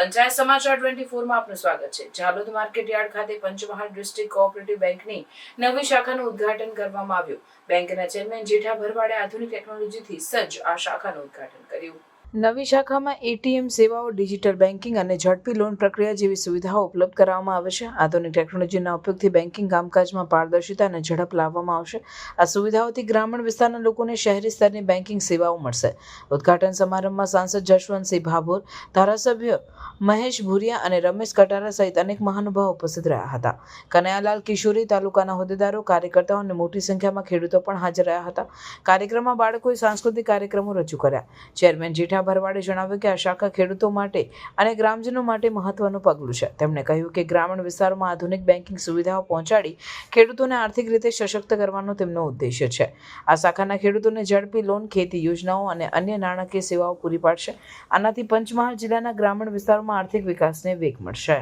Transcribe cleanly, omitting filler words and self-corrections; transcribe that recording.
પંચાયત સમાચાર 24 માં આપનું સ્વાગત છે। ઝાલોદ માર્કેટ યાર્ડ ખાતે પંચમહાલ ડિસ્ટ્રિક્ટ કોઓપરેટિવ બેંકની નવી શાખાનું ઉદ્ઘાટન કરવામાં આવ્યું। બેંકના ચેરમેન જેઠા ભરવાડે આધુનિક ટેકનોલોજીથી સજ્જ આ શાખાનું ઉદ્ઘાટન કર્યું। નવી શાખામાં એટીએમ સેવાઓ, ડિજિટલ બેન્કિંગ અને ઝડપી લોન પ્રક્રિયા જેવી સુવિધાઓ ઉપલબ્ધ કરાવવામાં આવે છે। આધુનિક ટેકનોલોજીના ઉપયોગથી બેન્કિંગ કામકાજમાં પારદર્શિતા અને ઝડપ લાવવામાં આવશે। આ સુવિધાઓથી ગ્રામીણ વિસ્તારના લોકોને શહેરી સ્તરની બેન્કિંગ સેવાઓ મળશે। ઉદ્ઘાટન સમારંભમાં સાંસદ જશવંતસિંહ ભાભોર, ધારાસભ્ય મહેશ ભુરિયા અને રમેશ કટારા સહિત અનેક મહાનુભાવો ઉપસ્થિત રહ્યા હતા। કનૈયાલાલ કિશોરી, તાલુકાના હોદ્દેદારો, કાર્યકર્તાઓ અને મોટી સંખ્યામાં ખેડૂતો પણ હાજર રહ્યા હતા। કાર્યક્રમમાં બાળકોએ સાંસ્કૃતિક કાર્યક્રમો રજૂ કર્યા। ચેરમેન જેઠા ભરવાડે જણાવ્યું કે આ શાખા ખેડૂતો માટે અને ગ્રામજનો માટે મહત્વનું પગલું છે। તેમણે કહ્યું કે ગ્રામીણ વિસ્તારોમાં આધુનિક બેન્કિંગ સુવિધાઓ પહોંચાડી ખેડૂતોને આર્થિક રીતે સશક્ત કરવાનો તેમનો ઉદ્દેશ્ય છે। આ શાખાના ખેડૂતોને ઝડપી લોન, ખેતી યોજનાઓ અને અન્ય નાણાકીય સેવાઓ પૂરી પાડશે। આનાથી પંચમહાલ જિલ્લાના ગ્રામીણ વિસ્તારોમાં આર્થિક વિકાસને વેગ મળશે।